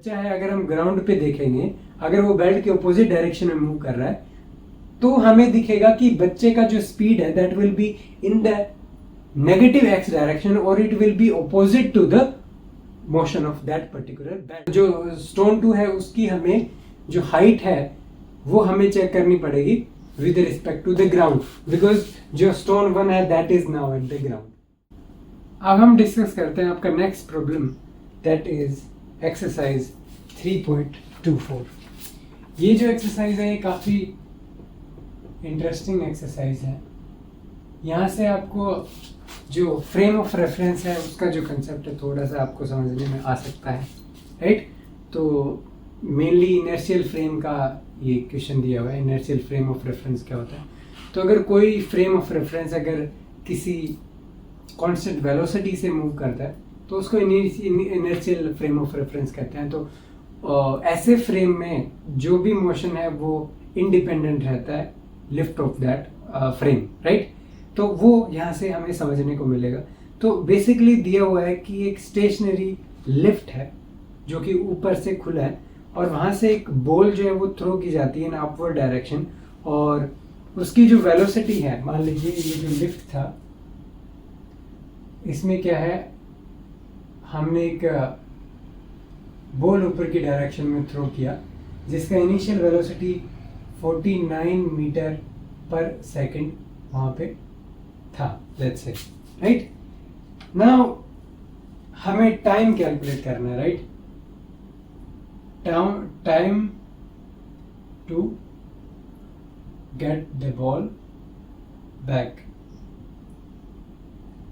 बच्चा है, अगर हम ग्राउंड पे देखेंगे, अगर वो बेल्ट के अपोजिट डायरेक्शन में मूव कर रहा है तो हमें दिखेगा कि बच्चे का जो स्पीड है that will be in the negative x direction और it will be opposite to the motion of that particular belt. जो स्टोन 2 है उसकी हमें जो हाइट है वो हमें चेक करनी पड़ेगी with respect to the ground because जो stone 1 है that is now at the ground। अब हम डिस्कस करते हैं आपका next problem that is exercise 3.24। ये जो एक्सरसाइज है ये काफ़ी इंटरेस्टिंग एक्सरसाइज है। यहाँ से आपको जो फ्रेम ऑफ रेफरेंस है उसका जो कंसेप्ट है थोड़ा सा आपको समझने में आ सकता है, राइट। तो मेनली इनर्शियल फ्रेम का ये क्वेश्चन दिया हुआ है, इनर्शियल फ्रेम ऑफ रेफरेंस क्या होता है। तो अगर कोई फ्रेम ऑफ रेफरेंस अगर किसी कांस्टेंट वेलोसिटी से मूव करता है तो उसको इनर्शियल फ्रेम ऑफ रेफरेंस कहते हैं। तो ऐसे फ्रेम में जो भी मोशन है वो इंडिपेंडेंट रहता है lift off that frame, right. तो वो यहाँ से हमें समझने को मिलेगा। तो बेसिकली दिया हुआ है कि एक स्टेशनरी लिफ्ट है जो कि ऊपर से खुला है और वहाँ से एक बॉल जो है वो थ्रो की जाती है इन अपवर्ड डायरेक्शन और उसकी जो वेलोसिटी है, मान लीजिए ये जो लिफ्ट था इसमें क्या है, हमने एक बॉल ऊपर की डायरेक्शन में थ्रो किया जिसका इनिशियल वेलोसिटी 49 मीटर पर सेकंड वहाँ पे था, लेट्स से, राइट। नाउ हमें टाइम कैलकुलेट करना है, right. time to get the ball back,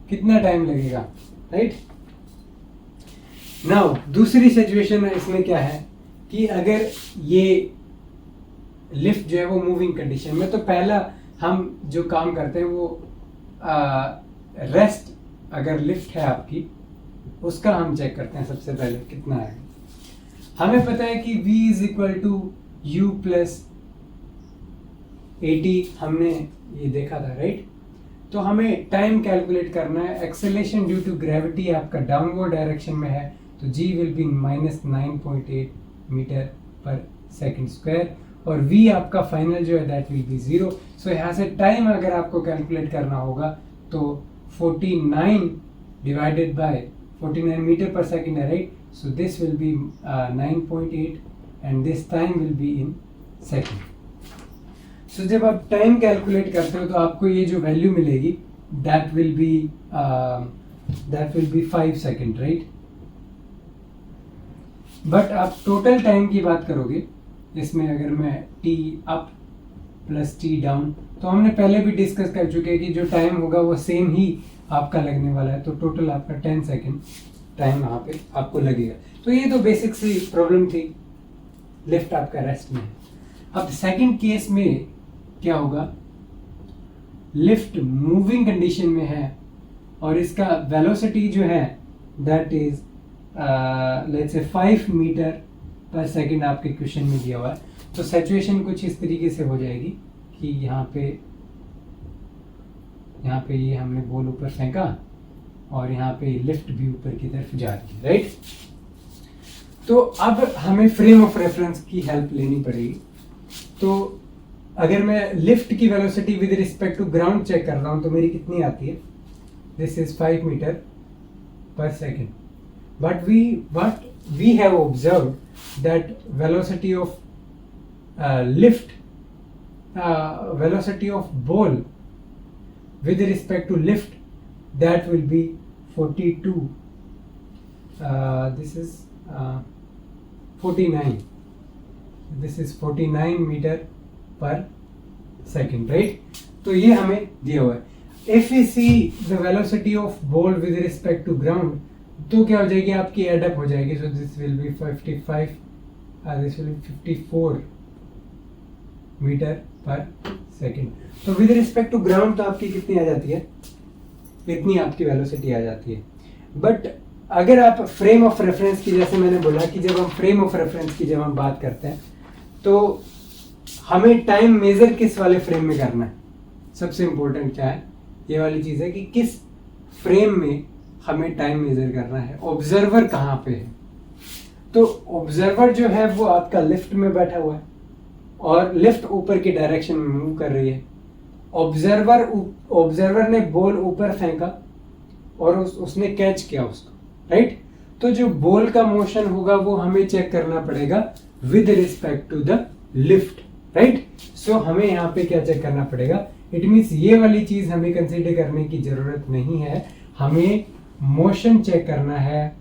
कितना टाइम लगेगा, राइट। नाउ दूसरी सिचुएशन इसमें क्या है कि अगर ये लिफ्ट जो है वो मूविंग कंडीशन में, तो पहला हम जो काम करते हैं वो रेस्ट अगर लिफ्ट है आपकी उसका हम चेक करते हैं सबसे पहले कितना है। हमें पता है कि v is equal to u plus 80, हमने ये देखा था, राइट। तो हमें टाइम कैलकुलेट करना है। एक्सेलेरेशन ड्यू टू ग्रेविटी आपका डाउनवर्ड डायरेक्शन में है तो g विल बी -9.8 मीटर पर सेकंड स्क्वायर और v आपका फाइनल जो है दैट विल बी 0। सो यहाँ से टाइम अगर आपको कैलकुलेट करना होगा तो 49 डिवाइडेड बाय 49 मीटर पर सेकंड है, right. So this will be 9.8 and this time will be in second। So जब आप टाइम कैलकुलेट करते हो तो आपको ये जो वैल्यू मिलेगी that will be 5 second, right. But आप टोटल टाइम की बात करोगे इसमें, अगर मैं t up plus t down, तो हमने पहले भी डिस्कस कर चुके हैं कि जो टाइम होगा वो सेम ही आपका लगने वाला है। तो टोटल आपका 10 सेकंड टाइम वहाँ पे आपको लगेगा। तो ये तो बेसिक सी प्रॉब्लम थी, लिफ्ट आपका रेस्ट में है। अब सेकंड केस में क्या होगा, लिफ्ट मूविंग कंडीशन में है और इसका वेलोसिटी जो है that is let's say 5 metre पर सेकंड आपके क्वेश्चन में दिया हुआ है। तो सिचुएशन कुछ इस तरीके से हो जाएगी कि यहाँ पे ये हमने बॉल ऊपर फेंका और यहाँ पे लिफ्ट भी ऊपर की तरफ जा रही है, राइट। तो अब हमें फ्रेम ऑफ रेफरेंस की हेल्प लेनी पड़ेगी। तो अगर मैं लिफ्ट की velocity with respect to ground check कर रहा हूँ तो मेरी कितनी आती है, this is 5 metre per second. But we have observe that velocity of lift, velocity of ball with respect to lift that will be 42 this is 49, this is 49 metre per second, right. तो ये हमें दिया हुआ है। If we see the velocity of ball with respect to ground तो क्या हो जाएगी, आपकी एडअप हो जाएगी। So this will be 55, this will be 54 metre per second. तो विद रिस्पेक्ट टू ग्राउंड तो आपकी कितनी आ जाती है, इतनी आपकी वेलोसिटी आ जाती है। बट अगर आप फ्रेम ऑफ रेफरेंस की, जैसे मैंने बोला कि जब हम फ्रेम ऑफ रेफरेंस की जब हम बात करते हैं तो हमें टाइम मेजर किस वाले फ्रेम में करना है। सबसे इम्पोर्टेंट क्या है, ये वाली चीज़ है कि किस फ्रेम में हमें टाइम मेजर करना है, ऑब्जर्वर कहाँ पे है। तो ऑब्जर्वर जो है वो आपका लिफ्ट में बैठा हुआ है और लिफ्ट ऊपर की डायरेक्शन में मूव कर रही है। ऑब्जर्वर ने बॉल ऊपर फेंका और उसने कैच किया उसको, राइट। तो जो बॉल का मोशन होगा वो हमें चेक करना पड़ेगा with respect to the lift, right. So हमें यहाँ पे क्या चेक करना पड़ेगा, इट मीन्स ये वाली चीज हमें कंसीडर करने की जरूरत नहीं है, हमें मोशन चेक करना है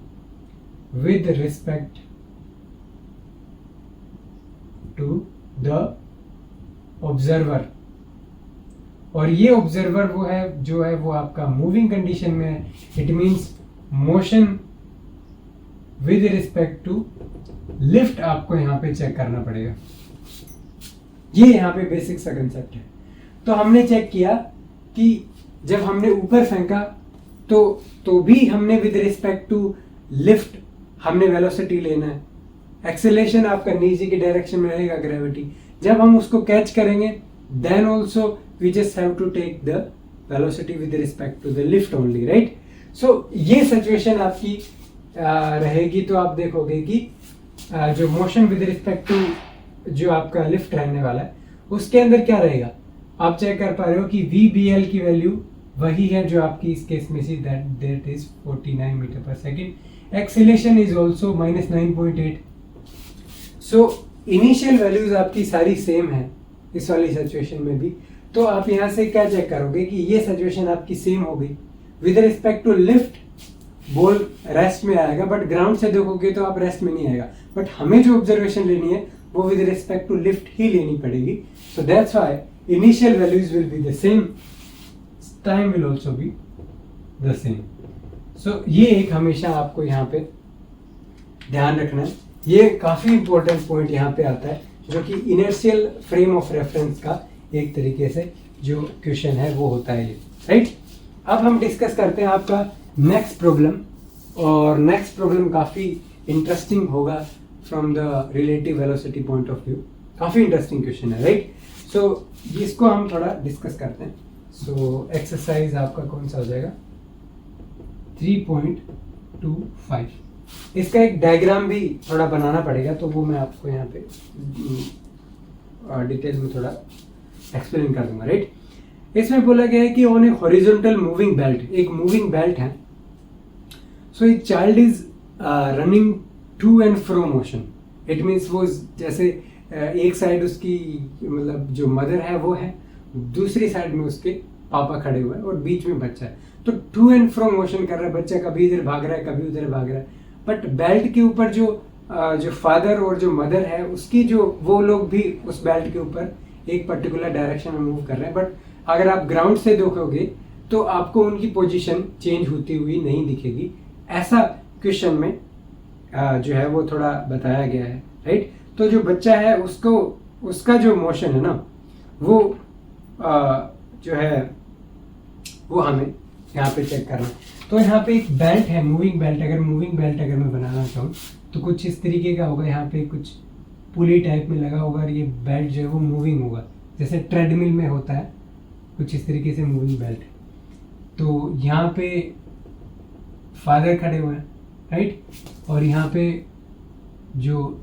with respect to the observer. और ये ऑब्जर्वर वो है जो है वो आपका मूविंग कंडीशन में है, it means motion with respect to lift आपको यहाँ पे चेक करना पड़ेगा। ये यहाँ पे बेसिक सा कंसेप्ट है। तो हमने चेक किया कि जब हमने ऊपर फेंका तो भी हमने विद रिस्पेक्ट टू लिफ्ट हमने वेलोसिटी लेना है। एक्सेलेरेशन आपका नीचे की डायरेक्शन में रहेगा, ग्रेविटी। जब हम उसको कैच करेंगे then also we just have to take the velocity with respect to the lift only, right. So ये सिचुएशन आपकी रहेगी। तो आप देखोगे कि जो मोशन विद रिस्पेक्ट टू जो आपका लिफ्ट रहने वाला है उसके अंदर क्या रहेगा, आप चेक कर पा रहे हो कि VBL की वैल्यू वही है जो आपकी इस केस में see that is 49 metre per second. Acceleration is also -9.8। So initial values आपकी सारी सेम है इस वाली सिचुएशन में भी। तो आप यहाँ से क्या चेक करोगे कि ये सिचुएशन आपकी सेम हो गई with respect to lift. Ball rest में आएगा, बट ग्राउंड से देखोगे तो आप रेस्ट में नहीं आएगा, बट हमें जो ऑब्जर्वेशन लेनी है वो विद रिस्पेक्ट टू लिफ्ट ही लेनी पड़ेगी। So that's why initial values will be the same, time will also be the same. So ये एक हमेशा आपको यहाँ पे ध्यान रखना है। ये काफी इंपॉर्टेंट पॉइंट यहाँ पे आता है जो कि इनर्शियल फ्रेम ऑफ रेफरेंस का एक तरीके से जो क्वेश्चन है वो होता है ये, राइट। अब हम डिस्कस करते हैं आपका नेक्स्ट प्रॉब्लम, और नेक्स्ट प्रॉब्लम काफी इंटरेस्टिंग होगा from the relative velocity point of view. काफी इंटरेस्टिंग क्वेश्चन है, राइट। सो इसको हम थोड़ा डिस्कस करते हैं। सो एक्सरसाइज आपका कौन सा हो जाएगा, 3.25। इसका एक डायग्राम भी थोड़ा बनाना पड़ेगा, तो वो मैं आपको यहाँ पे डिटेल में थोड़ा एक्सप्लेन कर दूंगा, राइट। इसमें बोला गया है कि on a horizontal moving belt, एक मूविंग बेल्ट है। So a child is running to and fro motion. It means वो जैसे एक साइड उसकी मतलब जो मदर है वो है, दूसरी साइड में उसके पापा खड़े हुए हैं और बीच में बच्चा है। तो टू एंड फ्रो मोशन कर रहा है बच्चा, कभी इधर भाग रहा है कभी उधर भाग रहा है। बट बेल्ट के ऊपर जो फादर और जो मदर है उसकी जो वो लोग भी उस बेल्ट के ऊपर एक पर्टिकुलर डायरेक्शन में मूव कर रहे हैं। बट अगर आप ग्राउंड से देखोगे तो आपको उनकी पोजीशन चेंज होती हुई नहीं दिखेगी। ऐसा क्वेश्चन में जो है वो थोड़ा बताया गया है, राइट। तो जो बच्चा है उसको उसका जो मोशन है ना वो जो है वो हमें यहाँ पे चेक करना है। तो यहाँ पे एक बेल्ट है, मूविंग बेल्ट। अगर मूविंग बेल्ट अगर मैं बनाना चाहूँ तो कुछ इस तरीके का होगा। यहाँ पे कुछ पुली टाइप में लगा होगा और ये बेल्ट जो है वो मूविंग होगा, जैसे ट्रेडमिल में होता है, कुछ इस तरीके से मूविंग बेल्ट। तो यहाँ पे फादर खड़े हुए हैं, राइट। और यहाँ पे जो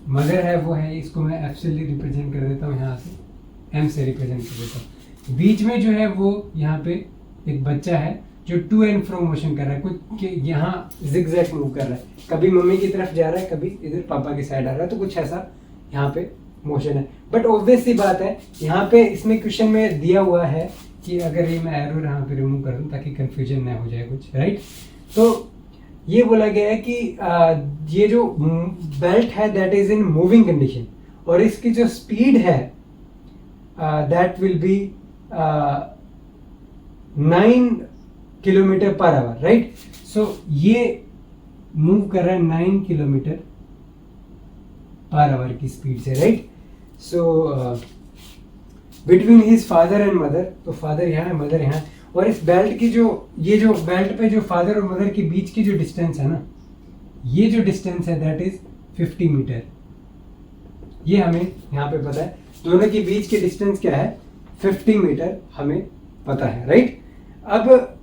मदर है वो है, इसको मैं एफ से रिप्रेजेंट कर देता हूँ, यहाँ से एम से रिप्रेजेंट कर देता हूँ। बीच में जो है वो यहाँ पे एक बच्चा है जो टू एंड फ्रो मोशन कर रहा है, कुछ यहाँ जिगजैग मूव कर रहा है, कभी मम्मी की तरफ जा रहा है कभी इधर पापा की साइड आ रहा है। तो कुछ ऐसा यहाँ पे मोशन है। बट ऑब्वियस सी बात है, यहाँ पे इसमें क्वेश्चन में दिया हुआ है कि अगर ये मैं एरो यहाँ पे रिमूव कर दूँ ताकि कंफ्यूजन ना हो जाए कुछ, राइट। तो ये बोला गया है कि ये जो बेल्ट है that is in moving condition और इसकी जो स्पीड है that will be 9 kilometre per hour, right. So ये मूव कर रहा है 9 किलोमीटर पर आवर की स्पीड से, right. So between his father and mother, तो फादर यहाँ है मदर यहाँ, और इस बेल्ट की जो ये जो बेल्ट पे जो फादर और मदर के बीच की जो डिस्टेंस है ना, ये जो डिस्टेंस है दैट इज 50 मीटर। ये हमें यहाँ पे पता है, दोनों के बीच के डिस्टेंस क्या है 50 मीटर हमें पता है, राइट। अब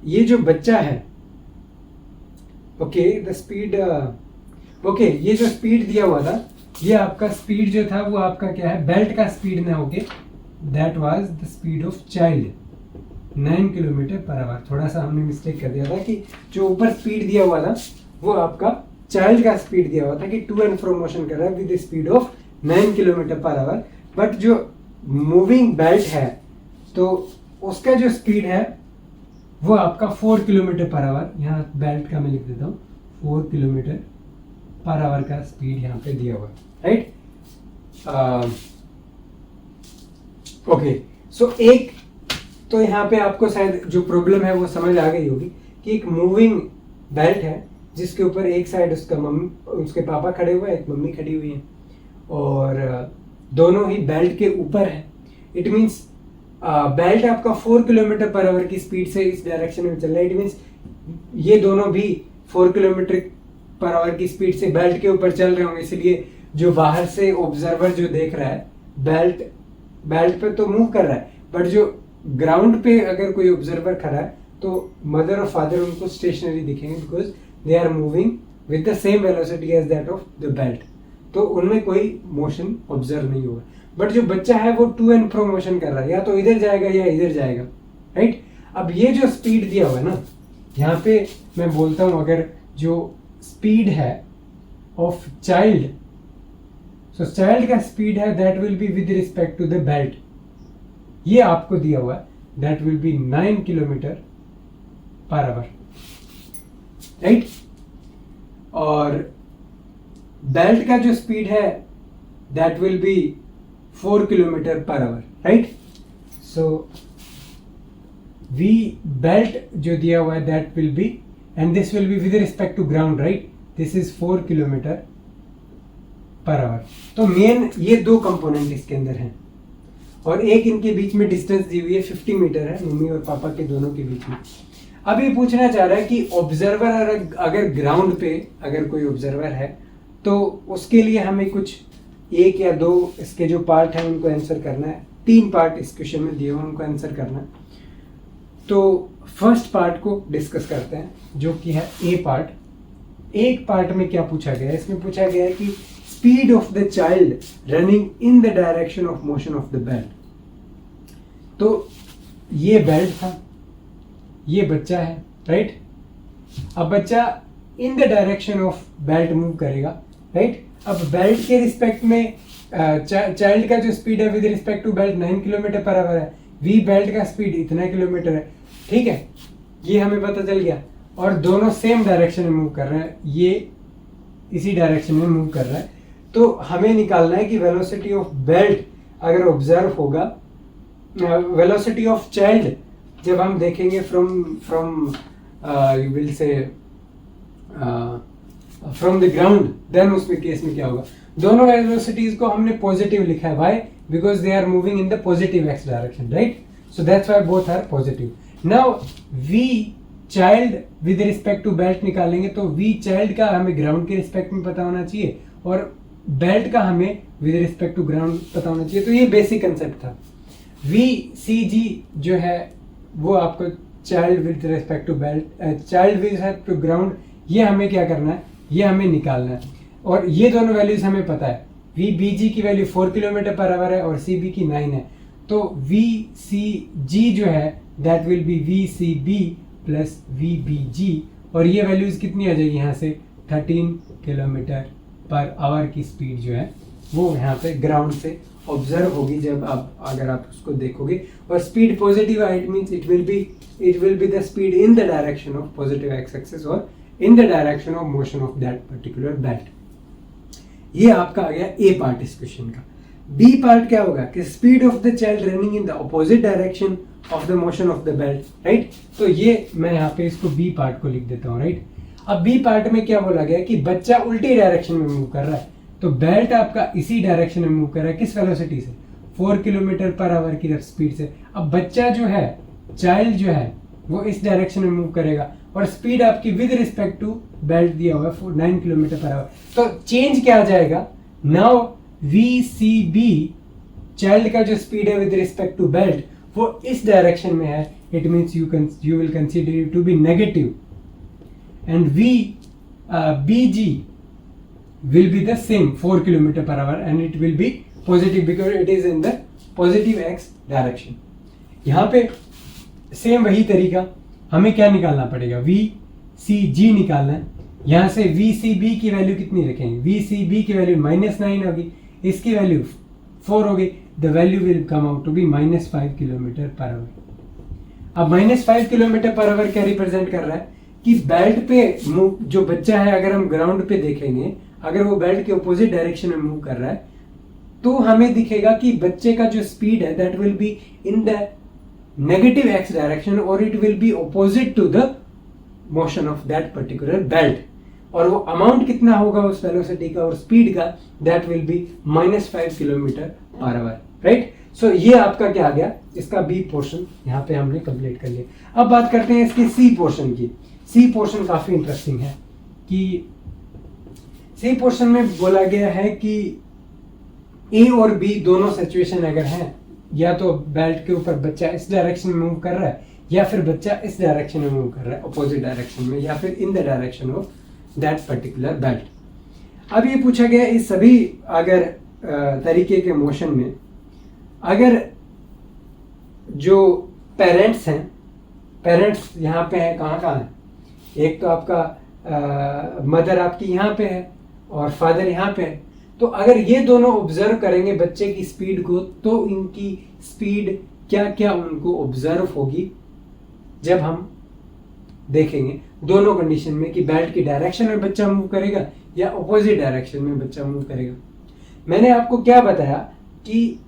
ये जो बच्चा है, ओके द स्पीड, ओके ये जो स्पीड दिया हुआ था, ये आपका स्पीड जो था वो आपका क्या है, बेल्ट का स्पीड ना होके that was the speed of child 9 kilometre per our. थोड़ा सा हमने मिस्टेक कर दिया था कि जो ऊपर स्पीड दिया हुआ था वो आपका चाइल्ड का स्पीड दिया हुआ था कि टू एंड फ्रो मोशन कर रहा है with speed of 9 kilometre per our, but जो मूविंग बेल्ट है तो उसका जो स्पीड है वो आपका 4 किलोमीटर पर आवर, यहाँ बेल्ट का मैं लिख देता हूँ 4 किलोमीटर पर आवर का स्पीड यहाँ पे दिया हुआ है, राइट। ओके सो एक तो यहाँ पे आपको शायद जो प्रॉब्लम है वो समझ आ गई होगी कि एक मूविंग बेल्ट है जिसके ऊपर एक साइड उसका उसके पापा खड़े हुए हैं, एक मम्मी खड़ी हुई है और दोनों ही बेल्ट के ऊपर है। इट मीन्स बेल्ट आपका 4 किलोमीटर पर आवर की स्पीड से इस डायरेक्शन में चल रहा है। इट मीन्स ये दोनों भी 4 किलोमीटर पर आवर की स्पीड से बेल्ट के ऊपर चल रहे होंगे, इसलिए जो बाहर से ऑब्जर्वर जो देख रहा है बेल्ट पे तो मूव कर रहा है, बट जो ग्राउंड पे अगर कोई ऑब्जर्वर खड़ा है तो मदर और फादर उनको स्टेशनरी दिखेंगे because they are moving with the same velocity as that of the belt, तो उनमें कोई मोशन ऑब्जर्व नहीं होगा। बट जो बच्चा है वो टू एंड फ्रो मोशन कर रहा है, या तो इधर जाएगा या इधर जाएगा, राइट। अब ये जो स्पीड दिया हुआ है ना, यहाँ पे मैं बोलता हूँ अगर जो स्पीड है ऑफ चाइल्ड, सो चाइल्ड का स्पीड है that will be with respect to the belt, ये आपको दिया हुआ है that will be 9 kilometre per hour, right. और बेल्ट का जो स्पीड है that will be 4 kilometre per hour, right. So we belt जो दिया हुआ है that will be, and this will be with respect to ground, right, this is 4 kilometre per our. तो main ये दो कंपोनेंट इसके अंदर हैं और एक इनके बीच में डिस्टेंस दी हुई है 50 मीटर है, मम्मी और पापा के दोनों के बीच में। अब ये पूछना चाह रहा है कि ऑब्जर्वर अगर ग्राउंड पे अगर कोई ऑब्जर्वर है तो उसके लिए हमें कुछ एक या दो इसके जो पार्ट हैं उनको आंसर करना है। 3 पार्ट इस क्वेश्चन में दिए हुए उनको आंसर करना है। तो फर्स्ट पार्ट को डिस्कस करते हैं जो कि है ए पार्ट। एक पार्ट में क्या पूछा गया है, इसमें पूछा गया है कि speed of the child running in the direction of motion of the belt. तो ये बेल्ट था, ये बच्चा है, राइट। अब बच्चा in the direction of belt move करेगा, राइट। अब बेल्ट के रिस्पेक्ट में चाइल्ड का जो स्पीड है with respect to belt 9 kilometre per hour है, वी बेल्ट का स्पीड इतना किलोमीटर है, ठीक है, ये हमें पता चल गया। और दोनों सेम डायरेक्शन में मूव कर रहे हैं, ये इसी डायरेक्शन में मूव कर रहा है। तो हमें निकालना है कि वेलोसिटी ऑफ बेल्ट अगर ऑब्जर्व होगा, वेलोसिटी ऑफ चाइल्ड जब हम देखेंगे from you will say from the ground, then उसमें केस में क्या होगा, दोनों वेलोसिटीज को हमने पॉजिटिव लिखा है, why, because they are moving in the positive x direction, right. So that's why both are positive. Now we child with respect to belt निकालेंगे तो वी चाइल्ड का हमें ग्राउंड के रिस्पेक्ट में पता होना चाहिए और बेल्ट का हमें विद रिस्पेक्ट टू ग्राउंड पता होना चाहिए। तो ये बेसिक कंसेप्ट था। वी सी जी जो है वो आपको child with respect to belt, child with respect to ground, ये हमें क्या करना है, ये हमें निकालना है। और ये दोनों वैल्यूज हमें पता है, वी बी जी की वैल्यू 4 किलोमीटर पर आवर है और सी बी की 9 है। तो वी सी जी जो है that will be V C B plus V B G, और ये वैल्यूज कितनी आ जाएगी यहाँ से 13 किलोमीटर पर आवर की स्पीड जो है वो यहाँ पे ग्राउंड से ऑब्जर्व होगी जब आप अगर आप उसको देखोगे। और स्पीड पॉजिटिव है, it means it will be the speed in the direction of positive x axis और in the direction of motion of that particular belt. ये आपका आ गया ए पार्ट इस क्वेश्चन का। बी पार्ट क्या होगा कि speed of the child running in the opposite direction of the motion of the belt, right. तो ये मैं यहाँ पे इसको बी पार्ट को लिख देता हूँ, राइट। अब बी पार्ट में क्या बोला गया कि बच्चा उल्टी डायरेक्शन में मूव कर रहा है, तो बेल्ट आपका इसी डायरेक्शन में मूव कर रहा है, किस वेलोसिटी से, 4 किलोमीटर पर आवर की स्पीड से। अब बच्चा जो है, चाइल्ड जो है, वो इस डायरेक्शन में मूव करेगा और स्पीड आपकी विद रिस्पेक्ट टू बेल्ट दिया हुआ है 9 किलोमीटर पर आवर। तो चेंज क्या आ जाएगा, now V C B child का जो स्पीड है विद रिस्पेक्ट टू बेल्ट वो इस डायरेक्शन में है, it means you will consider it to be negative, and BG will be the same 4 km per hour and it will be positive because it is in the positive x direction. यहाँ पे same वही तरीका, हमें क्या निकालना पड़ेगा, VCG निकालना है. यहाँ से VCB की वैल्यू कितनी रखेंगे, VCB की वैल्यू -9 होगी, इसकी वैल्यू 4 होगी, the value will come out to be -5 kilometre per hour. अब -5 किलोमीटर पर आवर क्या रिप्रेजेंट कर रहा है कि बेल्ट पे जो बच्चा है, अगर हम ग्राउंड पे देखेंगे, अगर वो बेल्ट के अपोजिट डायरेक्शन में मूव कर रहा है तो हमें दिखेगा कि बच्चे का जो स्पीड है that will be in the negative x direction और it will be opposite to the motion of that particular belt. और वो अमाउंट कितना होगा उस वेलोसिटी का और स्पीड का, that will be -5 kilometre per hour. Right. So ये आपका क्या आ गया, इसका बी पोर्शन यहाँ पे हमने कंप्लीट कर लिया. अब बात करते हैं इसकी सी पोर्शन की. सी पोर्शन काफी इंटरेस्टिंग है कि सी पोर्शन में बोला गया है कि ए और बी दोनों सिचुएशन अगर हैं, या तो बेल्ट के ऊपर बच्चा इस डायरेक्शन में मूव कर रहा है या फिर बच्चा इस डायरेक्शन में मूव कर रहा है अपोजिट डायरेक्शन में, या फिर इन the direction of that particular belt. अब ये पूछा गया इस सभी अगर तरीके के मोशन में अगर जो पेरेंट्स हैं, पेरेंट्स यहाँ पे हैं, कहाँ कहाँ है, एक तो आपका मदर आपकी यहाँ पे है और फादर यहाँ पे है. तो अगर ये दोनों ऑब्जर्व करेंगे बच्चे की स्पीड को, तो इनकी स्पीड क्या क्या उनको ऑब्जर्व होगी जब हम देखेंगे दोनों कंडीशन में कि बेल्ट की डायरेक्शन में बच्चा मूव करेगा या अपोजिट डायरेक्शन में बच्चा मूव करेगा. मैंने आपको क्या बताया कि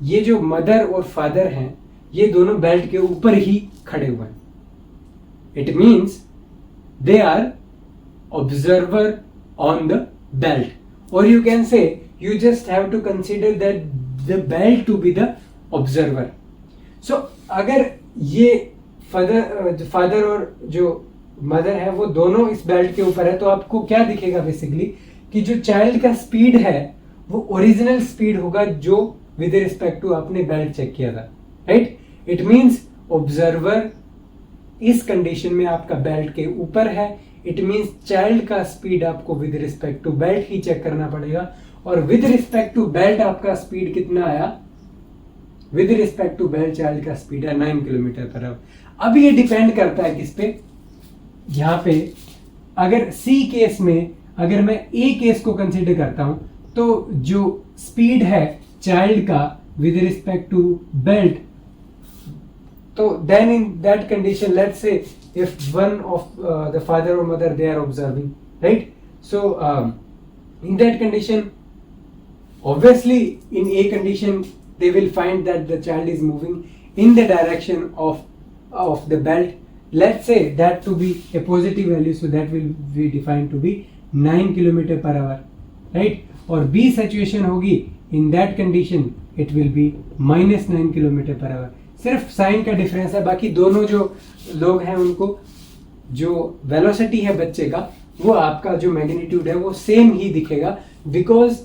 ये जो मदर और फादर हैं ये दोनों बेल्ट के ऊपर ही खड़े हुए हैं. It means they are observer on the belt, or you can say you just have to consider that the belt to be the observer. So अगर ये फादर और जो मदर है वो दोनों इस बेल्ट के ऊपर है तो आपको क्या दिखेगा बेसिकली कि जो चाइल्ड का स्पीड है वो ओरिजिनल स्पीड होगा जो विद रिस्पेक्ट टू आपने बेल्ट चेक किया था. राइट. इट मीन्स ऑब्जर्वर इस कंडीशन में आपका बेल्ट के ऊपर है. इट मीन्स चाइल्ड का स्पीड आपको विद रिस्पेक्ट टू बेल्ट ही चेक करना पड़ेगा, और विद रिस्पेक्ट टू बेल्ट आपका स्पीड कितना आया, with respect to belt child का स्पीड है 9 किलोमीटर पर आवर. अब ये डिपेंड करता है किस पे, यहाँ पे अगर सी केस में अगर मैं ए केस को कंसिडर करता हूं तो जो स्पीड है चाइल्ड का विद रिस्पेक्ट टू बेल्ट, तो then in that condition let's say if one of the father or mother they are observing, right? So in that condition obviously in a condition they will find that the child is moving in the direction of the belt. Let's say that to be a positive value, so that will be defined to be 9 kilometer per hour, right? और B situation होगी in that condition it will be -9 kilometer per hour. सिर्फ sign का difference है, बाकी दोनों जो लोग हैं उनको जो वेलोसिटी है बच्चे का वो आपका जो मैग्नीट्यूड है वो सेम ही दिखेगा, बिकॉज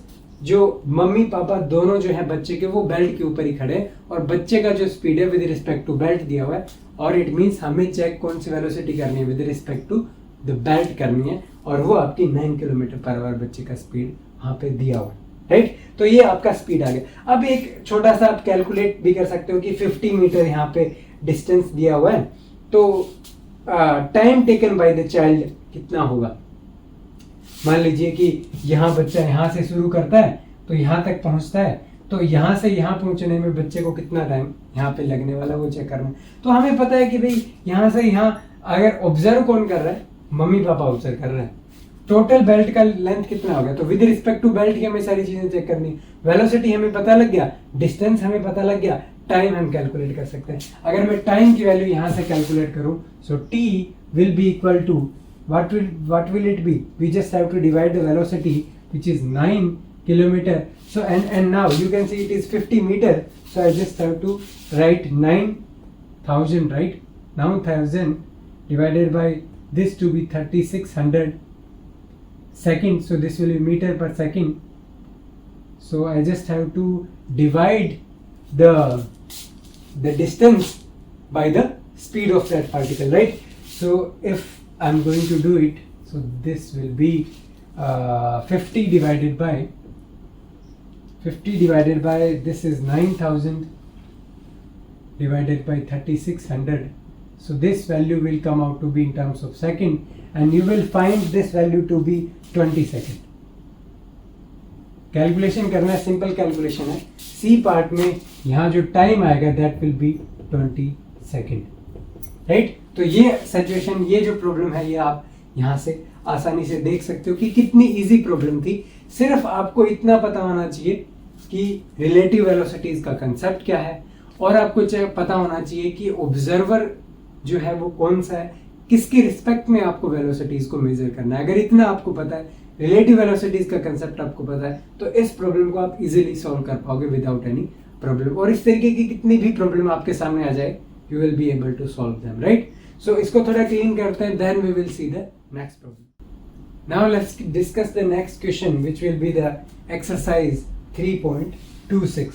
जो मम्मी पापा दोनों जो है बच्चे के वो बेल्ट के ऊपर ही खड़े और बच्चे का जो स्पीड है विद रिस्पेक्ट टू बेल्ट दिया हुआ है, और इट मीन्स हमें चेक कौन सी वेलोसिटी करनी है with respect to the belt करनी है, और वो आपकी 9 किलोमीटर पर आवर बच्चे का स्पीड वहां पे दिया हुआ है. राइट. तो ये आपका स्पीड आ गया. अब एक छोटा सा आप कैलकुलेट भी कर सकते हो कि 50 मीटर यहाँ पे डिस्टेंस दिया हुआ है, तो time taken by the child कितना होगा. मान लीजिए कि यहाँ बच्चा यहाँ से शुरू करता है तो यहाँ तक पहुँचता है, तो यहाँ से यहाँ पहुँचने में बच्चे को कितना टाइम यहाँ पे लगने वाला वो चेक करना. तो हमें पता है कि भाई यहाँ से यहाँ अगर ऑब्जर्व कौन कर रहा है, मम्मी पापा ऑब्जर्व कर रहे हैं, टोटल बेल्ट का लेंथ कितना हो गया, तो विद रिस्पेक्ट टू बेल्ट ही हमें सारी चीजें चेक करनी. वेलोसिटी हमें पता लग गया, डिस्टेंस हमें पता लग गया, टाइम हम कैलकुलेट कर सकते हैं. अगर मैं टाइम की वैल्यू यहाँ से कैलकुलेट करूँ, so t will be equal to what will it be? We just have to divide the velocity which is 9 kilometer. So and now you can see it is 50 meter. So I just have to write 9,000, right? 9,000 divided by this to be 3600 seconds. So this will be meter per second. So I just have to divide the distance by the speed of that particle, right? So if I'm going to do it, so this will be 50 divided by this is 9000 divided by 3600. So this value will come out to be in terms of second, and you will find this value to be 20 second. Calculation करना है, simple calculation है. C part में यहाँ जो time आएगा that will B 20 second, right. तो ये situation, ये जो प्रॉब्लम है, ये आप यहाँ से आसानी से देख सकते हो कि कितनी इजी प्रॉब्लम थी. सिर्फ आपको इतना पता होना चाहिए कि रिलेटिव वेलोसिटीज का कंसेप्ट क्या है, और आपको पता होना चाहिए कि ऑब्जर्वर जो है वो कौन सा है, किसके रिस्पेक्ट में आपको वेलोसिटीज को मेजर करना है. अगर इतना आपको पता है, रिलेटिव वेलोसिटीज का कंसेप्ट आपको पता है, तो इस प्रॉब्लम को आप इजीली सॉल्व कर पाओगे विदाउट एनी प्रॉब्लम. और इस तरीके की कितनी भी प्रॉब्लम आपके सामने आ जाए, you will be able to solve them, right. So इसको थोड़ा क्लीन करते हैं, then we will see the next problem. Now let's discuss the next question which will be the exercise 3.26.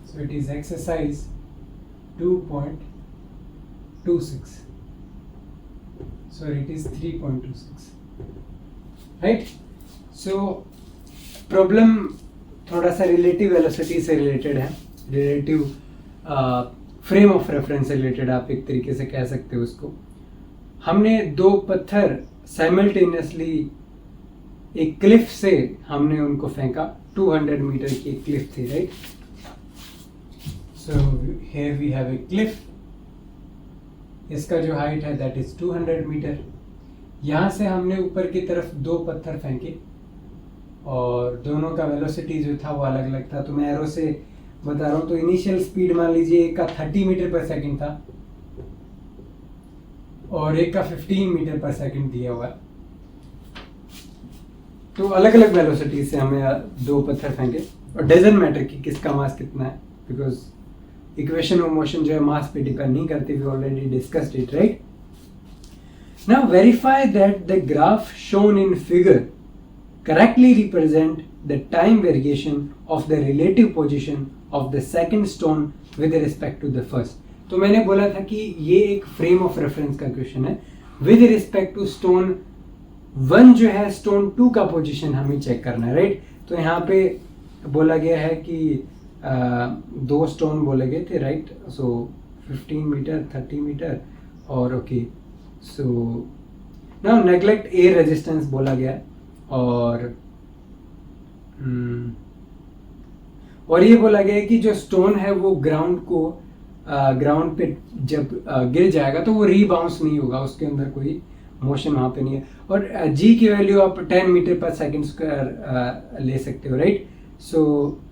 So it is exercise 2.26. So it is 3.26. Right? So problem थोड़ा सा relative velocity से related है, relative frame of reference से related आप एक तरीके से कह सकते हो उसको. हमने दो पत्थर साइमल्टेनियसली एक क्लिफ से हमने उनको फेंका. 200 मीटर की एक क्लिफ थी, right. So here we have a cliff. इसका जो हाइट है दैट इज 200 मीटर. यहाँ से हमने ऊपर की तरफ दो पत्थर फेंके और दोनों का वेलोसिटी जो था वो अलग अलग था. तो मैं एरो से बता रहा हूँ. तो इनिशियल स्पीड मान लीजिए एक का 30 मीटर पर सेकंड था और एक का 15 मीटर पर सेकंड दिया हुआ है. तो अलग अलग वेलोसिटी से हमें दो पत्थर फेंके, और डजंट मैटर कि किसका मास कितना है, बिकॉज इक्वेशन ऑफ मोशन जो है मास पे डिपेंड नहीं करती. We already discussed it, right. Now verify that the graph shown in figure correctly represent the time variation of the relative position of the second stone with respect to the first. तो मैंने बोला था कि ये एक frame of reference का question है. With respect to stone 1 जो है, स्टोन 2 का पोजीशन हमें चेक करना है, राइट. तो यहाँ पे बोला गया है कि दो स्टोन बोले गए थे, राइट. सो 15 मीटर 30 मीटर और okay. So now neglect air resistance बोला गया. और ये बोला गया है कि जो स्टोन है वो ग्राउंड पे जब गिर जाएगा तो वो रीबाउंस नहीं होगा, उसके अंदर कोई मोशन वहाँ पे नहीं है. और जी की वैल्यू आप 10 मीटर पर सेकेंड स्क्वायर ले सकते हो, राइट. सो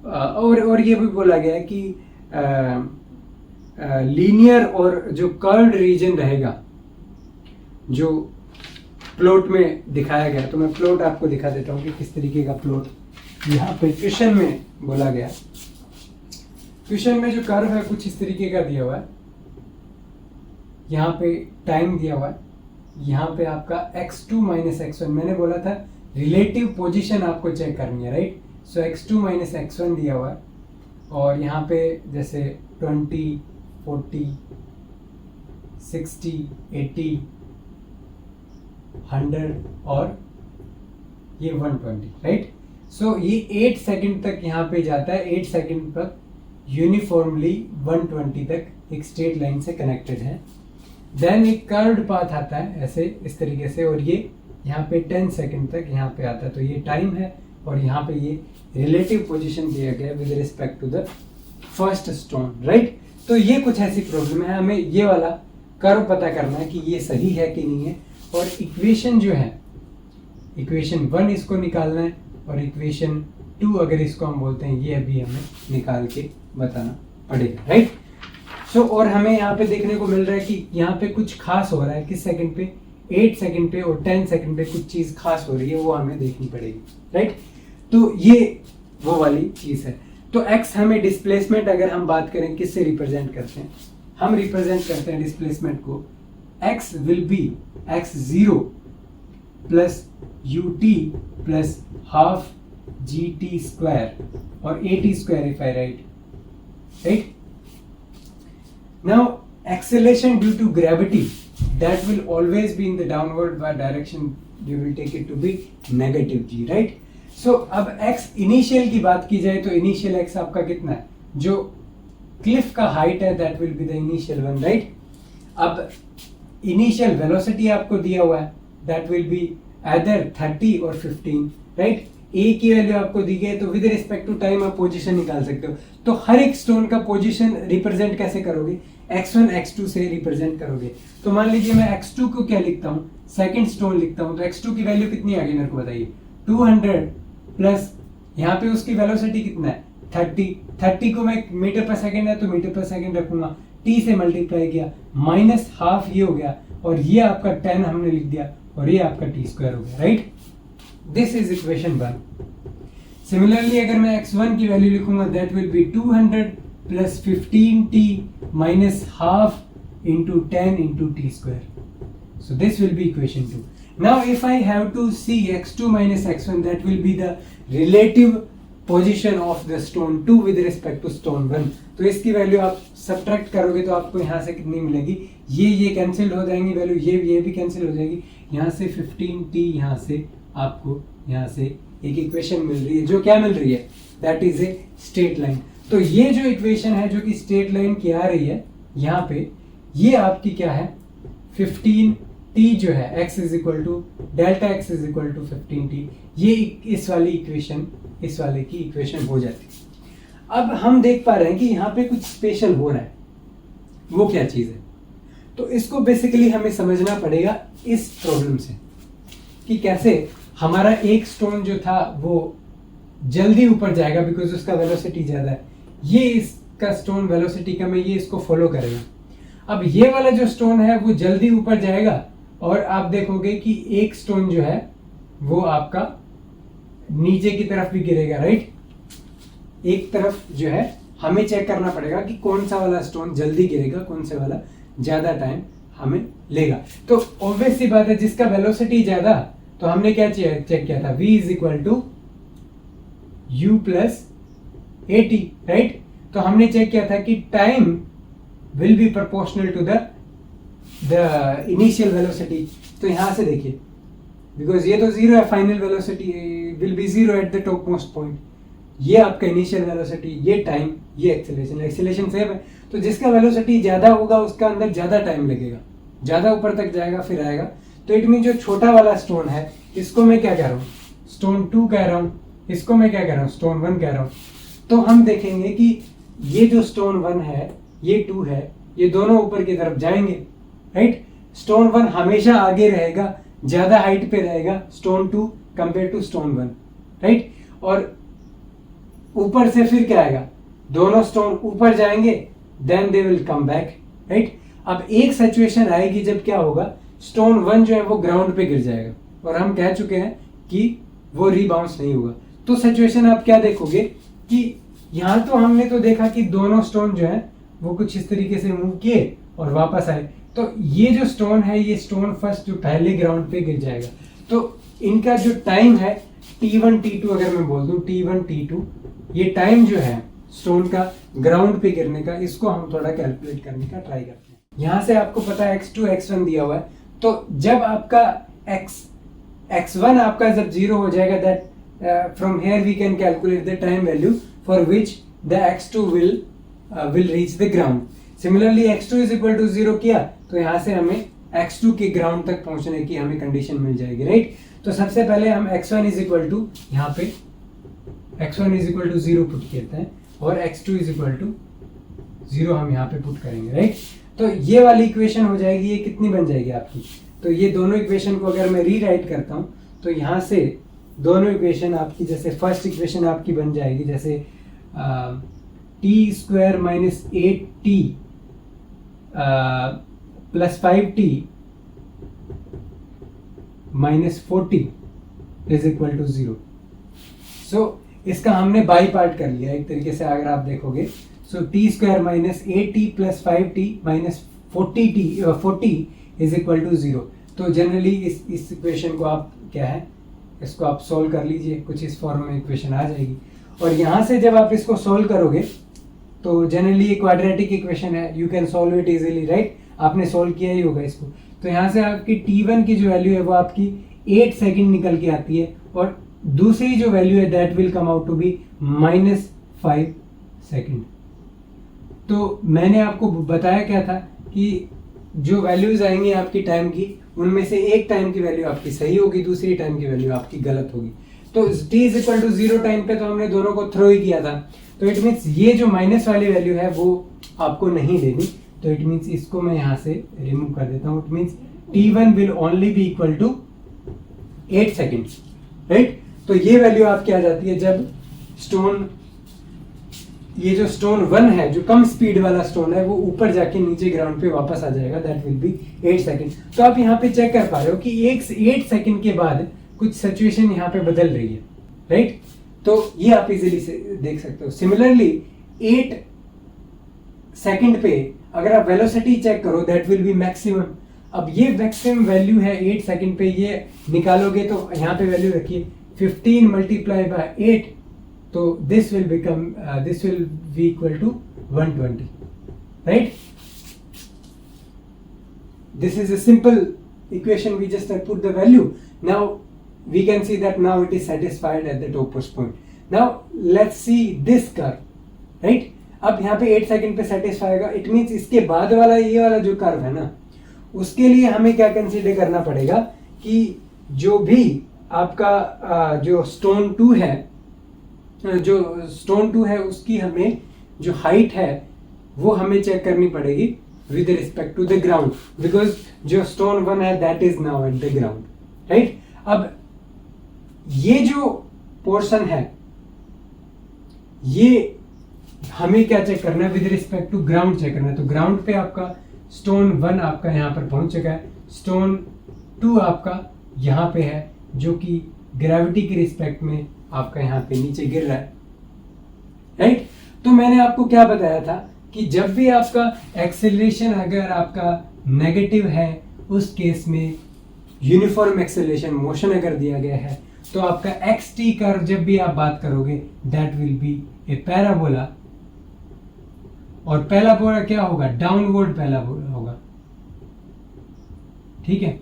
और ये भी बोला गया है कि लीनियर और जो कर्व्ड रीजन रहेगा जो प्लॉट में दिखाया गया. तो मैं प्लॉट आपको दिखा देता हूँ कि किस तरीके का प्लॉट यहाँ पे क्वेश्चन में बोला गया. क्वेश्चन में जो कर्व है कुछ इस तरीके का दिया हुआ है. यहाँ पे टाइम दिया हुआ है, यहाँ पे आपका x2 माइनस x1. मैंने बोला था रिलेटिव पोजीशन आपको चेक करनी है, राइट. सो x2 माइनस x1 दिया हुआ है, और यहाँ पे जैसे 20, 40, 60, 80, 100 और ये 120, राइट. सो ये 8 सेकंड तक यहाँ पे जाता है. 8 सेकंड तक यूनिफॉर्मली 120 तक एक स्ट्रेट लाइन से कनेक्टेड है. देन एक कर्व्ड पाथ आता है ऐसे इस तरीके से, और ये यहाँ पे 10 सेकंड तक यहाँ पे आता है. तो ये टाइम है, और यहाँ पे ये रिलेटिव पोजीशन दिया गया with respect to the first stone, right. तो ये कुछ ऐसी प्रॉब्लम है. हमें ये वाला कर्व पता करना है कि ये सही है कि नहीं है, और इक्वेशन जो है इक्वेशन 1 इसको निकालना है, और इक्वेशन 2 अगर इसको हम बोलते हैं ये अभी हमें निकाल के बताना पड़ेगा, राइट. सो और हमें यहाँ पे देखने को मिल रहा है कि यहाँ पे कुछ खास हो रहा है. किस सेकंड पे? 8 सेकंड पे और 10 सेकंड पे कुछ चीज खास हो रही है, वो हमें देखनी पड़ेगी, राइट. तो ये वो वाली चीज है. तो x हमें डिस्प्लेसमेंट, अगर हम बात करें किससे रिप्रेजेंट करते हैं, हम रिप्रेजेंट करते हैं डिस्प्लेसमेंट को x will be x0 plus ut plus half gt square और at square if I right, right. Now acceleration due to gravity that will always be in the downward direction, you will take it to be negative g, right. So अब x initial की बात की जाए तो initial x आपका कितना है, जो क्लिफ का हाइट है that will be the initial one, right. अब इनिशियल वेलोसिटी आपको दिया हुआ है दैट विल बी either 30 और 15, राइट। ए की वैल्यू आपको दी गई है तो विद रिस्पेक्ट टू टाइम आप पोजीशन निकाल सकते हो। तो हर एक स्टोन का पोजीशन रिप्रेजेंट कैसे करोगे, x1 x2 से रिप्रेजेंट करोगे। तो मान लीजिए मैं x2 को क्या लिखता हूँ, सेकंड स्टोन लिखता हूँ, तो x2 की वैल्यू कितनी आ गई मेरे को बताइए, 200 प्लस यहाँ पे उसकी वेलोसिटी कितना है 30 को मैं मीटर पर सेकंड है तो मीटर पर सेकंड रखूंगा, t से मल्टीप्लाई किया, माइनस हाफ ये हो गया और ये आपका 10 हमने लिख दिया और ये आपका t स्क्वायर हो गया, right. This is equation 1। Similarly अगर मैं x1 की वैल्यू लिखूंगा that will B 200 plus 15t minus half into 10 into t square, so this will be equation 2. Now if I have to see x2 minus x1 that will be the relative position of the stone 2 with respect to stone 1. तो इसकी value आप subtract करोगे तो आपको यहाँ से कितनी मिलेगी, ये कैंसिल हो जाएंगी वैल्यू, ये भी कैंसिल हो जाएगी, यहाँ से 15t, यहाँ से आपको यहाँ से एक इक्वेशन मिल रही है, जो क्या मिल रही है, that is a straight line. तो ये जो इक्वेशन है जो कि स्ट्रेट लाइन की आ रही है यहाँ पे, ये आपकी क्या है 15t जो है x is equal to delta x is equal to 15t, ये इस वाली इक्वेशन, इस वाले की इक्वेशन हो जाती है। अब हम देख पा रहे हैं कि यहाँ पे कुछ स्पेशल हो रहा है, वो क्या चीज है, तो इसको बेसिकली हमें समझना पड़ेगा इस प्रॉब्लम से कि कैसे हमारा एक स्टोन जो था वो जल्दी ऊपर जाएगा बिकॉज उसका वेलोसिटी ज्यादा है, ये इसका स्टोन वेलोसिटी कम है, ये इसको फॉलो करेगा। अब ये वाला जो स्टोन है वो जल्दी ऊपर जाएगा और आप देखोगे कि एक स्टोन जो है वो आपका नीचे की तरफ भी गिरेगा, राइट। एक तरफ जो है हमें चेक करना पड़ेगा कि कौन सा वाला स्टोन जल्दी गिरेगा, कौन सा वाला ज्यादा टाइम हमें लेगा। तो ऑब्वियस सी बात है जिसका वेलोसिटी ज्यादा, तो हमने क्या चेक किया था, v is equal to u plus at, right. तो हमने चेक किया था कि time will be proportional to the initial velocity. तो यहां से देखिए बिकॉज ये तो जीरो है, final velocity will be zero at the top most point, ये आपका इनिशियल वेलोसिटी, ये टाइम, ये एक्सेलरेशन सेम है। तो जिसका वेलोसिटी ज्यादा होगा उसका अंदर ज्यादा टाइम लगेगा, ज्यादा ऊपर तक जाएगा फिर आएगा। तो इट मीन जो छोटा वाला स्टोन है इसको मैं क्या कह रहा हूँ, स्टोन 2 कह रहा हूँ, इसको मैं क्या कह रहा हूँ, स्टोन 1 कह रहा हूँ। तो हम देखेंगे कि ये जो स्टोन 1 है, ये 2 है, ये दोनों ऊपर की तरफ जाएंगे, राइट। स्टोन 1 हमेशा आगे रहेगा, ज्यादा हाइट पे रहेगा stone 2 compare to stone 1, right. और ऊपर से फिर क्या आएगा, दोनों स्टोन ऊपर जाएंगे then they will come back, right. अब एक सिचुएशन आएगी जब क्या होगा, स्टोन 1 जो है वो ग्राउंड पे गिर जाएगा और हम कह चुके हैं कि वो रीबाउंस नहीं होगा। तो सिचुएशन आप क्या देखोगे कि यहाँ तो हमने तो देखा कि दोनों स्टोन जो है वो कुछ इस तरीके से मूव किए और वापस आए। तो ये जो स्टोन है, ये स्टोन फर्स्ट जो पहले ग्राउंड पे गिर जाएगा, तो इनका जो टाइम है t1 t2 अगर मैं बोल दूं t1 t2, ये टाइम जो है स्टोन का ग्राउंड पे गिरने का, इसको हम थोड़ा कैलकुलेट करने का ट्राई करते हैं। यहाँ से आपको पता है x2 x1 दिया हुआ है, तो जब आपका x1 आपका जब 0 हो जाएगा, that from here we can calculate the time value for which the x2 will reach the ground. Similarly x2 is equal to 0 किया तो यहाँ से हमें x2 के ग्राउंड तक पहुंचने की हमें कंडीशन मिल जाएगी, राइट। तो सबसे पहले हम x1 इज इक्वल टू, यहाँ पे x1 is equal to 0 put करते हैं और x2 इज इक्वल टू 0 हम यहाँ पे पुट करेंगे, राइट। तो ये वाली इक्वेशन हो जाएगी, ये कितनी बन जाएगी आपकी, तो ये दोनों इक्वेशन को अगर मैं रीराइट करता हूँ तो यहाँ से दोनों इक्वेशन आपकी, जैसे फर्स्ट इक्वेशन आपकी बन जाएगी जैसे t square minus 8t plus 5t minus 40 is equal to 0। So इसका हमने बाई पार्ट कर लिया एक तरीके से अगर आप देखोगे। So T square minus 8t plus 5t minus 40 is equal to 0। तो जनरली इस इक्वेशन को आप क्या है, इसको आप सोल्व कर लीजिए, कुछ इस फॉर्म में इक्वेशन आ जाएगी। और यहाँ से जब आप इसको सोल्व करोगे तो जनरली ये क्वाड्रेटिक इक्वेशन है, you can solve it easily, right? आपने सॉल्व किया ही होगा इसको। तो यहाँ से आपकी t1 की जो वैल्यू है वो आपकी 8 सेकेंड निकल के आती है, और दूसरी जो वैल्यू है that will come out to be -5 second. तो मैंने आपको बताया क्या था कि जो वैल्यूज आएंगी आपकी टाइम की, उनमें से एक टाइम की वैल्यू आपकी सही होगी, दूसरी टाइम की वैल्यू आपकी गलत होगी। तो t=0 टाइम पे तो हमने दोनों को थ्रो ही किया था, तो इट मीन्स ये जो माइनस वाली वैल्यू है वो आपको नहीं देनी। तो इट मीन्स इसको मैं यहाँ से रिमूव कर देता हूँ। It means t1 will only be equal to 8 seconds, right? तो ये वैल्यू आपकी आ जाती है जब ये जो स्टोन 1 है, जो कम स्पीड वाला स्टोन है, वो ऊपर जाके नीचे ग्राउंड पे वापस आ जाएगा, दैट विल बी 8 सेकेंड। तो आप यहाँ पे चेक कर पा रहे हो कि 8 सेकेंड के बाद कुछ सिचुएशन यहाँ पे बदल रही है, राइट? तो ये आप इजीली से देख सकते हो। सिमिलरली 8 सेकेंड पे अगर आप वेलोसिटी चेक करो, दैट विल बी मैक्सिमम। अब ये मैक्सिमम वैल्यू है 8 सेकेंड पे, ये निकालोगे तो यहाँ पे वैल्यू रखिए 15 मल्टीप्लाई बाय 8, तो this will be equal to 120, right? This is a simple equation, we just put the value. Now we can see that now it is satisfied at the topmost point. Now let's see this curve, right? अब यहाँ पे 8 second पे satisfy होगा, it means इसके बाद वाला ये वाला जो कर्व है ना, उसके लिए हमें क्या कंसीडर करना पड़ेगा कि जो भी आपका जो स्टोन 2 है उसकी हमें जो हाइट है वो हमें चेक करनी पड़ेगी with respect to the ground, because जो स्टोन 1 है that is now at the ground, right? अब ये जो पोर्शन है ये हमें क्या चेक करना है, with respect to ground check करना है। तो ग्राउंड पे आपका स्टोन 1 आपका यहाँ पर पहुंच चुका है, स्टोन 2 आपका यहाँ पे है जो कि ग्रेविटी के रिस्पेक्ट में आपका यहाँ पे नीचे गिर रहा है, राइट? तो मैंने आपको क्या बताया था कि जब भी आपका एक्सेलरेशन अगर आपका नेगेटिव है, उस केस में यूनिफॉर्म एक्सेलरेशन मोशन अगर दिया गया है, तो आपका xt कर्व जब भी आप बात करोगे that will B A parabola, और पैराबोला क्या होगा, डाउनवर्ड पैराबोला होगा, ठीक है?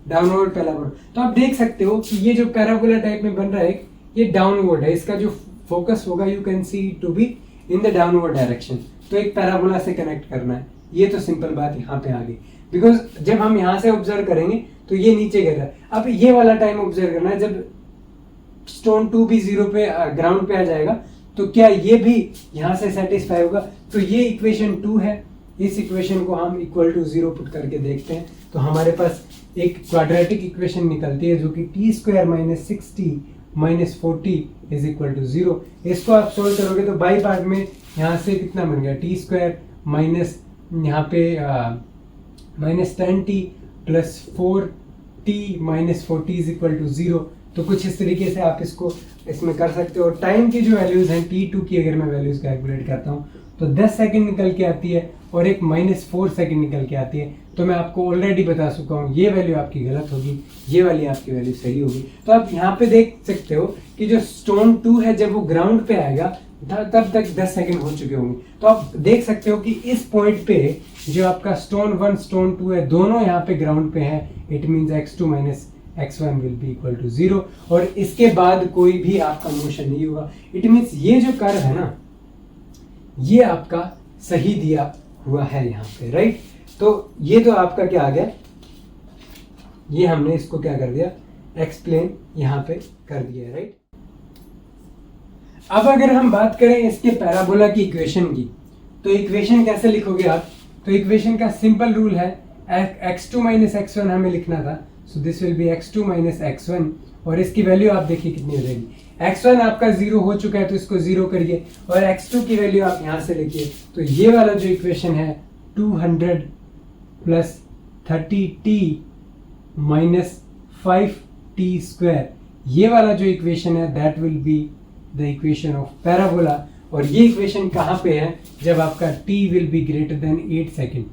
Downward parabola. तो आप देख सकते हो कि ये जो पैराबोला टाइप में बन रहा है ये डाउनवर्ड है, इसका जो फोकस होगा you can see to be in the downward direction. तो एक पैराबोला से कनेक्ट करना है, ये तो सिंपल बात यहाँ पे आ गई, बिकॉज जब हम यहाँ से ऑब्जर्व करेंगे तो ये नीचे गिर रहा है। अब ये वाला टाइम ऑब्जर्व करना है जब स्टोन 2 भी 0 पे ग्राउंड पे आ जाएगा, तो क्या ये भी यहाँ से सेटिस्फाई होगा? तो ये इक्वेशन 2 है, इस इक्वेशन को हम इक्वल टू 0 पुट करके देखते हैं, तो हमारे पास एक क्वाड्रेटिक इक्वेशन निकलती है जो कि t² - 60 - 40 इज इक्वल टू 0। इसको आप सोल्व करोगे तो बाई पार्ट में यहाँ से कितना बन गया, t² माइनस यहाँ पे -10t + 4t - 40 is equal to 0। तो कुछ इस तरीके से आप इसको इसमें कर सकते हो। टाइम की जो वैल्यूज हैं t2 की अगर मैं वैल्यूज कैलकुलेट करता हूँ तो 10 सेकंड निकल के आती है और एक -4 सेकंड निकल के आती है। तो मैं आपको ऑलरेडी बता चुका हूँ ये वैल्यू आपकी गलत होगी, ये वाली आपकी वैल्यू सही होगी। तो आप यहाँ पे देख सकते हो कि जो स्टोन 2 है जब वो ग्राउंड पे आएगा तब तक 10 सेकंड हो चुके होंगे। तो आप देख सकते हो कि इस पॉइंट पे जो आपका स्टोन 1 स्टोन 2 है दोनों यहाँ पे ग्राउंड पे हैं, it means x2 - x1 will be equal to 0, और इसके बाद कोई भी आपका मोशन नहीं होगा। इट मीन्स ये जो कर्व है ना ये आपका सही दिया हुआ है यहाँ पे, राइट? तो ये तो आपका क्या आ गया, ये हमने इसको क्या कर दिया, एक्सप्लेन यहाँ पे कर दिया, राइट? अब अगर हम बात करें इसके पैराबोला की इक्वेशन की, तो इक्वेशन कैसे लिखोगे आप? तो इक्वेशन का सिंपल रूल है, x2 - x1 हमें लिखना था, सो this will B x2 - x1, और इसकी वैल्यू आप देखिए कितनी हो जाएगी। x1 आपका 0 हो चुका है तो इसको 0 करिए, और x2 की वैल्यू आप यहाँ से लिखिए। तो ये वाला जो इक्वेशन है 200 + 30t - 5t², ये वाला जो इक्वेशन है that will be the equation of parabola. और ये इक्वेशन कहाँ पे है, जब आपका t will be greater than 8 second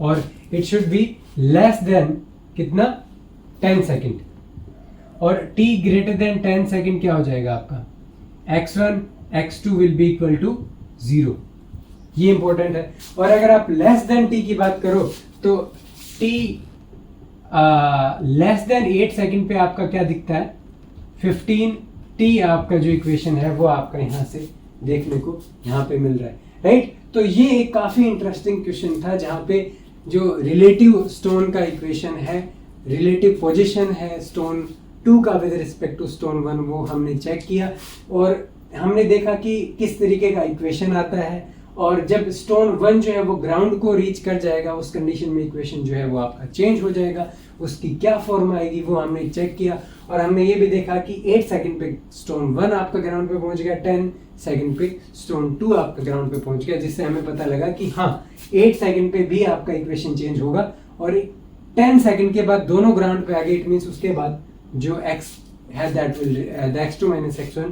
और it should be less than कितना, 10 सेकेंड, और t ग्रेटर देन 10 सेकेंड क्या हो जाएगा आपका, x1 x2 will be equal to 0, ये इंपॉर्टेंट है। और अगर आप लेस देन t की बात करो तो t लेस देन 8 सेकंड पे आपका क्या दिखता है, 15t आपका जो इक्वेशन है वो आपका यहाँ से देखने को यहाँ पे मिल रहा है, राइट। तो ये एक काफी इंटरेस्टिंग क्वेश्चन था जहाँ पे जो रिलेटिव स्टोन का इक्वेशन है, रिलेटिव पोजीशन है स्टोन 2 का विद रिस्पेक्ट टू स्टोन 1, वो हमने चेक किया और हमने देखा कि किस तरीके का इक्वेशन आता है। और जब स्टोन 1 जो है वो ग्राउंड को रीच कर जाएगा उस कंडीशन में इक्वेशन जो है वो आपका चेंज हो जाएगा, उसकी क्या फॉर्म आएगी वो हमने चेक किया। और हमने ये भी देखा कि 8 सेकंड पे स्टोन 1 आपका ग्राउंड पे पहुंच गया, 10 सेकंड पे स्टोन 2 आपका ग्राउंड पे पहुंच गया, जिससे हमें पता लगा कि हाँ 8 सेकंड पे भी आपका इक्वेशन चेंज होगा और 10 सेकंड के बाद दोनों ग्राउंड पे आ गए। इट मीन्स उसके बाद जो x है that will the x2 minus x1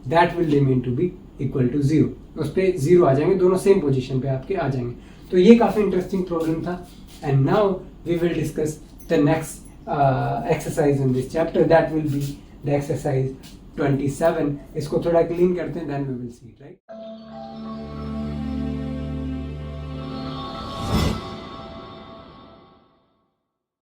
that will remain to be equal to 0, उस पे 0 आ जाएंगे, दोनों सेम पोजीशन पे आपके आ जाएंगे। तो ये काफी इंटरेस्टिंग प्रॉब्लम था। And now we will discuss the next exercise in this chapter, that will be the exercise 27। इसको थोड़ा क्लीन करते हैं, then we will see, right.